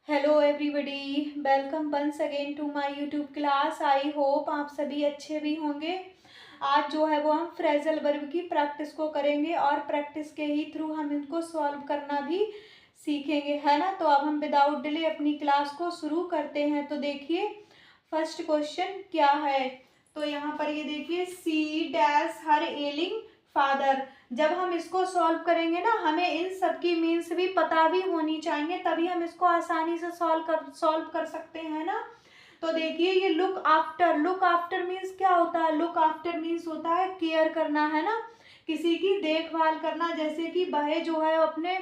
Hello everybody, welcome once again to my YouTube class. I hope आप सभी अच्छे भी होंगे। आज जो है वो हम फ्रेजल वर्ब की प्रैक्टिस को करेंगे और प्रैक्टिस के ही थ्रू हम इनको सॉल्व करना भी सीखेंगे, है ना। तो अब हम विदाउट डिले अपनी क्लास को शुरू करते हैं। तो देखिए फर्स्ट क्वेश्चन क्या है। तो यहाँ पर ये देखिए, सी डैश हर एलिंग फादर। जब हम इसको सॉल्व करेंगे ना, हमें इन सब की मीन्स भी पता भी होनी चाहिए, तभी हम इसको आसानी से सॉल्व कर सकते हैं ना। तो देखिए ये लुक आफ्टर मीन्स क्या होता है। लुक आफ्टर मीन्स होता है केयर करना, है ना, किसी की देखभाल करना। जैसे कि बहू जो है अपने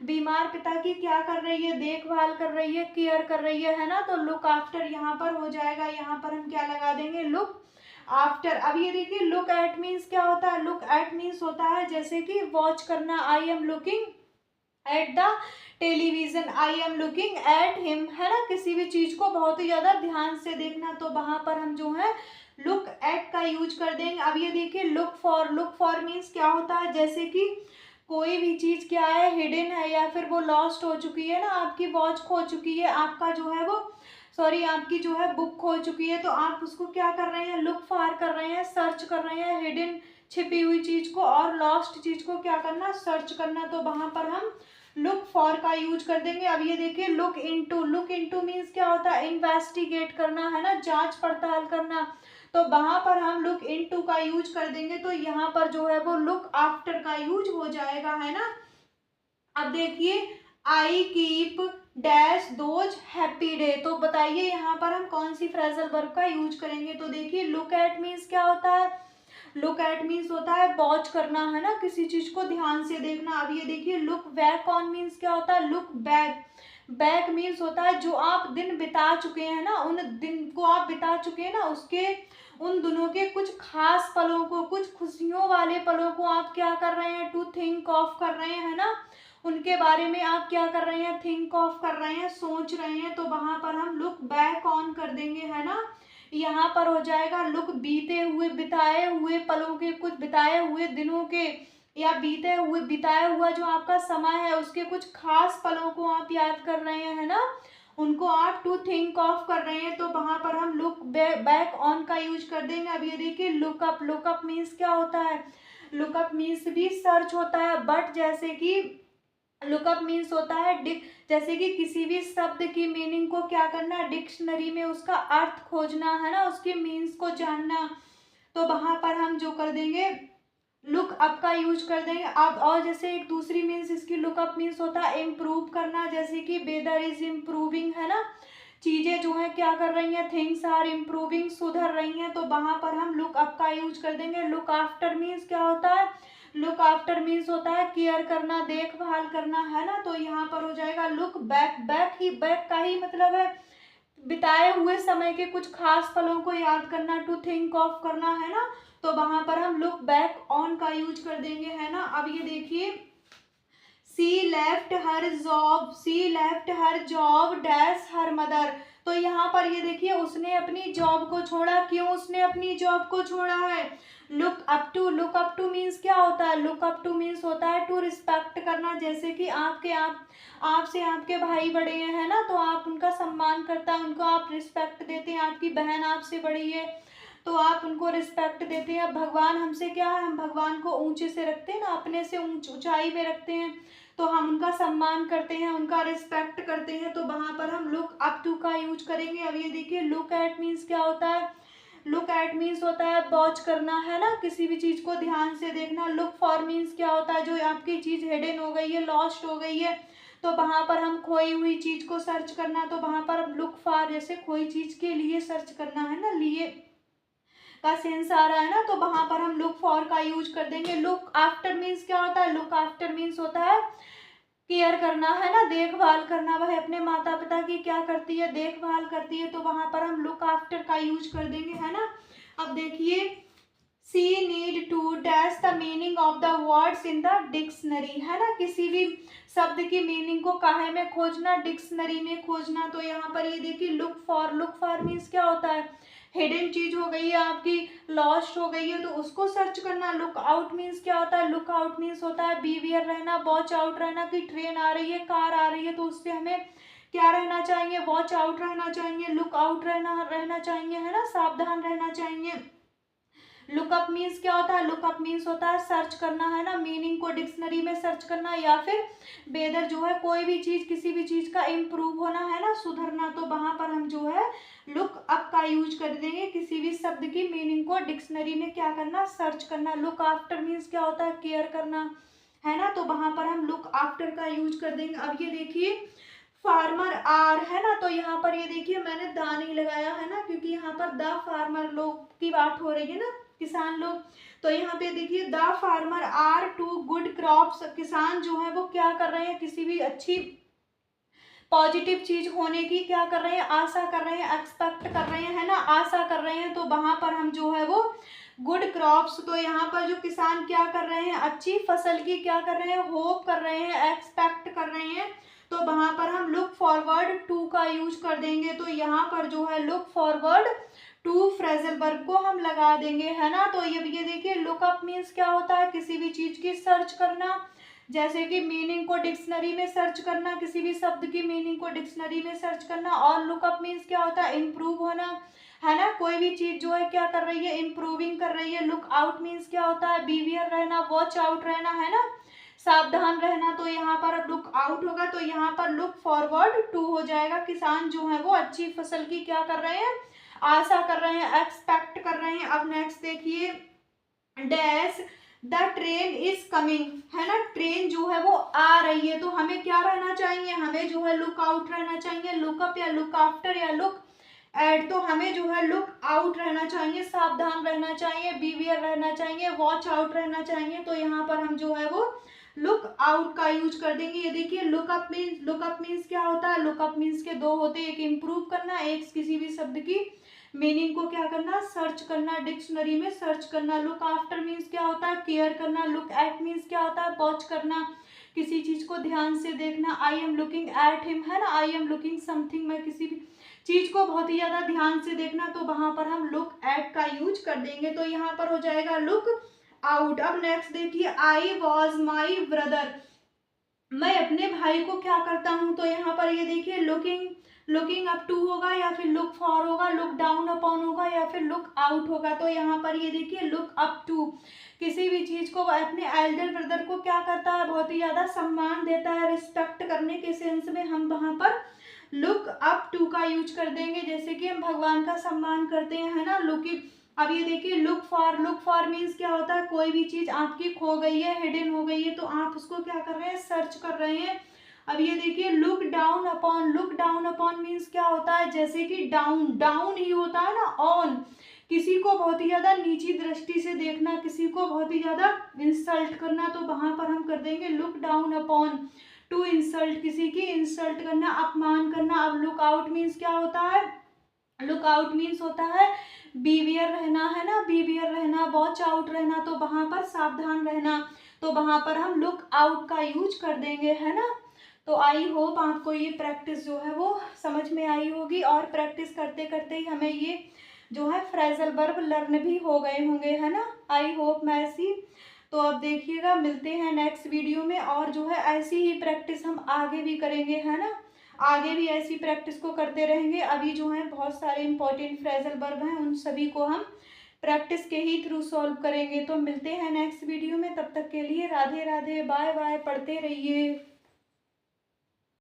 बीमार पिता की क्या कर रही है, देखभाल कर रही है, केयर कर रही है ना। तो लुक आफ्टर यहाँ पर हो जाएगा। यहाँ पर हम क्या लगा देंगे, लुक आफ्टर। अब ये देखिए लुक एट मीन्स क्या होता है। लुक एट मीन्स होता है जैसे कि वॉच करना। I am looking at the television, I am looking at him, है ना, किसी भी चीज को बहुत ही ज्यादा ध्यान से देखना। तो वहां पर हम जो है लुक एट का यूज कर देंगे। अब ये देखिए लुक फॉर मीन्स क्या होता है, जैसे कि कोई भी चीज क्या है, हिडन है या फिर वो लॉस्ट हो चुकी है ना। आपकी वॉच खो चुकी है, आपका जो है वो आपकी जो है बुक खो चुकी है, तो आप उसको क्या कर रहे हैं, लुक फॉर कर रहे हैं, सर्च कर रहे हैं हिडन छिपी हुई चीज को, और लॉस्ट चीज को क्या करना, सर्च करना। तो वहां पर हम लुक फॉर का यूज कर देंगे। अब ये देखिए लुक इनटू मीन्स क्या होता है, इन्वेस्टिगेट करना, है ना, जांच पड़ताल करना। तो वहां पर हम लुक इनटू का यूज कर देंगे। तो यहाँ पर जो है वो लुक आफ्टर का यूज हो जाएगा, है ना। अब देखिए I keep dash those happy day. तो बताइए यहाँ पर हम कौन सी फ्रेजल वर्ब का यूज करेंगे। तो देखिए लुक एट मीन्स क्या होता है, लुक एट मीन्स होता है वॉच करना, है ना, किसी चीज को ध्यान से देखना। अब ये देखिए लुक बैक ऑन मीन्स क्या होता है, लुक बैक। बैक मीन्स होता है जो आप दिन बिता चुके हैं ना, उन दिन को आप बिता चुके हैं ना, उसके उन दिनों के कुछ खास पलों को, कुछ खुशियों वाले पलों को आप क्या कर रहे हैं, टू थिंक ऑफ कर रहे हैं, है ना, उनके बारे में आप क्या कर रहे हैं, थिंक ऑफ कर रहे हैं, सोच रहे हैं। तो वहां पर हम लुक बैक ऑन कर देंगे, है ना। यहाँ पर हो जाएगा लुक बीते हुए, बिताए हुए पलों के, कुछ बिताए हुए दिनों के, या बीते हुए बिताया हुआ जो आपका समय है उसके कुछ खास पलों को आप याद कर रहे हैं, है ना, उनको आप टू थिंक ऑफ कर रहे हैं। तो वहां पर हम लुक बैक ऑन का यूज कर देंगे। अब ये देखिए लुकअप मीन्स क्या होता है, लुकअप मीन्स भी सर्च होता है, बट जैसे कि लुकअप मीन्स होता है जैसे कि किसी भी शब्द की मीनिंग को क्या करना, डिक्शनरी में उसका अर्थ खोजना, है ना, उसकी मीन्स को जानना। तो वहां पर हम जो कर देंगे, लुक अप का यूज कर देंगे। अब और जैसे एक दूसरी मीन्स इसकी लुकअप मीन्स होता है इम्प्रूव करना, जैसे कि वेदर इज इम्प्रूविंग, है ना, चीजें जो है क्या कर रही हैं, थिंग्स आर इम्प्रूविंग, सुधर रही हैं। तो वहां पर हम लुक अप का यूज कर देंगे। लुक आफ्टर मीन्स क्या होता है, लुक आफ्टर मीन्स होता है केयर करना, देखभाल करना, है ना। तो यहाँ पर हो जाएगा लुक बैक। बैक का ही मतलब है बिताए हुए समय के कुछ खास पलों को याद करना, टू थिंक ऑफ करना, है ना। तो वहां पर हम लुक बैक ऑन का यूज कर देंगे, है ना। अब ये देखिए she left her job dash her mother. तो यहाँ पर ये देखिए उसने अपनी जॉब को छोड़ा, क्यों उसने अपनी जॉब को छोड़ा है, लुक अप टू मीन्स क्या होता है, लुक अप टू मीन्स होता है टू रिस्पेक्ट करना। जैसे कि आपसे आपके भाई बड़े हैं, है ना, तो आप उनका सम्मान करता है, उनको आप रिस्पेक्ट देते हैं। आपकी बहन आपसे बड़ी है तो आप उनको रिस्पेक्ट देते हैं। अब भगवान हमसे क्या है, हम भगवान को ऊंचे से रखते हैं ना, अपने से ऊंचाई में रखते हैं, तो हम उनका सम्मान करते हैं, उनका रिस्पेक्ट करते हैं। तो वहां पर हम लुक अप टू का यूज करेंगे। अब ये देखिए लुक एट मीन्स क्या होता है, लुक एट मीन्स होता है वॉच करना, है ना, किसी भी चीज को ध्यान से देखना। लुक फॉर मीन्स क्या होता है, जो आपकी चीज हिडन हो गई है, लॉस्ट हो गई है, तो वहां पर हम खोई हुई चीज को सर्च करना। तो वहां पर हम लुक फॉर, जैसे खोई चीज के लिए सर्च करना, है ना, लिए का सेंस आ रहा है ना, तो वहां पर हम लुक फॉर का यूज कर देंगे। लुक आफ्टर मीन्स क्या होता है, लुक आफ्टर मीन्स होता है केयर करना, है ना, देखभाल करना। वह अपने माता पिता की क्या करती है, देखभाल करती है। तो वहां पर हम लुक आफ्टर का यूज कर देंगे, है ना। अब देखिए she need to dash the meaning of the words in the dictionary, है ना, किसी भी शब्द की मीनिंग को काहे में खोजना, डिक्शनरी में खोजना। तो यहाँ पर ये देखिए लुक फॉर मीन्स क्या होता है, हिडन चीज हो गई है आपकी, लॉस्ट हो गई है, तो उसको सर्च करना। लुक आउट मीन्स क्या होता है, लुक आउट मीन्स होता है बीवियर रहना, वॉच आउट रहना, कि ट्रेन आ रही है, कार आ रही है, तो उससे हमें क्या रहना चाहिए, वॉच आउट रहना चाहिए, लुक आउट रहना चाहिए, है ना, सावधान रहना चाहिए। लुकअप मीन्स क्या होता है, लुकअप मीन्स होता है सर्च करना, है ना, मीनिंग को डिक्शनरी में सर्च करना, या फिर वेदर जो है कोई भी चीज, किसी भी चीज का इम्प्रूव होना, है ना, सुधरना, तो वहां पर हम जो है लुक अप का यूज कर देंगे। किसी भी शब्द की मीनिंग को डिक्शनरी में क्या करना, सर्च करना। लुक आफ्टर मीन्स क्या होता है, केयर करना, है ना, तो वहां पर हम लुक आफ्टर का यूज कर देंगे। अब ये देखिए फार्मर आर, है ना, तो यहाँ पर ये देखिए मैंने दा नहीं लगाया है ना, क्योंकि यहाँ पर द फार्मर लोग की बात हो रही है ना, किसान लोग। तो यहाँ पे देखिए the farmer are to good crops, किसान जो है वो क्या कर रहे हैं, किसी भी अच्छी पॉजिटिव चीज होने की क्या कर रहे हैं, आशा कर रहे हैं, एक्सपेक्ट कर रहे हैं, है ना, आशा कर रहे हैं। तो वहां पर हम जो है वो गुड क्रॉप्स, तो यहाँ पर जो किसान क्या कर रहे हैं, अच्छी फसल की क्या कर रहे हैं, होप कर रहे हैं, एक्सपेक्ट कर रहे हैं। तो वहां पर हम लुक फॉरवर्ड टू का यूज कर देंगे। तो यहाँ पर जो है look forward to phrasal verb को हम लगा देंगे, है ना। तो ये देखिए लुकअप मीन्स क्या होता है, किसी भी चीज की सर्च करना, जैसे कि मीनिंग को डिक्शनरी में सर्च करना, किसी भी शब्द की मीनिंग को डिक्शनरी में सर्च करना। और लुकअप मीन्स क्या होता है, इम्प्रूव होना, है ना, कोई भी चीज जो है क्या कर रही है, इम्प्रूविंग कर रही है। लुक आउट मीन्स क्या होता है, बीवियर रहना, वॉच आउट रहना, है ना, सावधान रहना। तो यहाँ पर लुक आउट होगा, तो यहाँ पर लुक फॉरवर्ड टू हो जाएगा। किसान जो है वो अच्छी फसल की क्या कर रहे हैं, आशा कर रहे हैं, एक्सपेक्ट कर रहे हैं। अब नेक्स्ट देखिए dash the train is coming, है ना, ट्रेन जो है वो आ रही है। तो हमें क्या रहना चाहिए, हमें जो है लुक आउट रहना चाहिए, लुकअप या लुक आफ्टर या लुक एट। तो हमें जो है लुक आउट रहना चाहिए, सावधान रहना चाहिए, बीवियर रहना चाहिए, वॉच आउट रहना चाहिए। तो यहाँ पर हम जो है वो लुक आउट का यूज कर देंगे। ये देखिए लुकअप मीन्स क्या होता है, लुकअप मीन्स के दो होते हैं, एक इम्प्रूव करना, एक किसी भी शब्द की मीनिंग को क्या करना, सर्च करना, डिक्शनरी में सर्च करना। लुक आफ्टर मीन्स क्या होता है, केयर करना। लुक एट मीन्स क्या होता है, वॉच करना, किसी चीज को ध्यान से देखना। I am looking at him, है ना, आई एम लुकिंग समथिंग, मैं किसी भी चीज को बहुत ही ज्यादा ध्यान से देखना। तो वहां पर हम लुक एट का यूज कर देंगे। तो यहाँ पर हो जाएगा लुक आउट। अब नेक्स्ट देखिए आई वॉज माई ब्रदर, मैं अपने भाई को क्या करता हूँ। तो यहाँ पर ये देखिए लुकिंग अप टू होगा, या फिर लुक फॉर होगा, लुक डाउन अपॉन होगा, या फिर लुक आउट होगा। तो यहाँ पर ये देखिए लुक अप टू, किसी भी चीज को अपने एल्डर ब्रदर को क्या करता है, बहुत ही ज्यादा सम्मान देता है, रिस्पेक्ट करने के सेंस में हम वहां पर लुक अप टू का यूज कर देंगे, जैसे कि हम भगवान का सम्मान करते हैं, है ना, अब ये देखिए लुक फॉर मीन्स क्या होता है, कोई भी चीज आपकी खो गई है, हिडन हो गई है, तो आप उसको क्या कर रहे हैं, सर्च कर रहे हैं। अब ये देखिए लुक डाउन अपॉन मीन्स क्या होता है, जैसे कि डाउन ही होता है ना, ऑन, किसी को बहुत ही ज्यादा नीची दृष्टि से देखना, किसी को बहुत ही ज्यादा इंसल्ट करना। तो वहां पर हम कर देंगे look down upon two insult, किसी की इंसल्ट करना, अपमान करना। अब लुक आउट मीन्स क्या होता है, लुक आउट मीन्स होता है बीवियर रहना, है ना, बीवियर रहना, वॉच आउट रहना, तो वहां पर सावधान रहना। तो वहां पर हम लुक आउट का यूज कर देंगे, है ना। तो आई होप आपको ये प्रैक्टिस जो है वो समझ में आई होगी, और प्रैक्टिस करते करते ही हमें ये जो है फ्रेजल वर्ब लर्न भी हो गए होंगे, है ना। आई होप मैं ऐसी, तो अब देखिएगा मिलते हैं नेक्स्ट वीडियो में, और जो है ऐसी ही प्रैक्टिस हम आगे भी करेंगे, है ना, आगे भी ऐसी प्रैक्टिस को करते रहेंगे। अभी जो है बहुत सारे इंपॉर्टेंट फ्रेजल वर्ब हैं, उन सभी को हम प्रैक्टिस के ही थ्रू सॉल्व करेंगे। तो मिलते हैं नेक्स्ट वीडियो में, तब तक के लिए राधे राधे, बाय बाय, पढ़ते रहिए।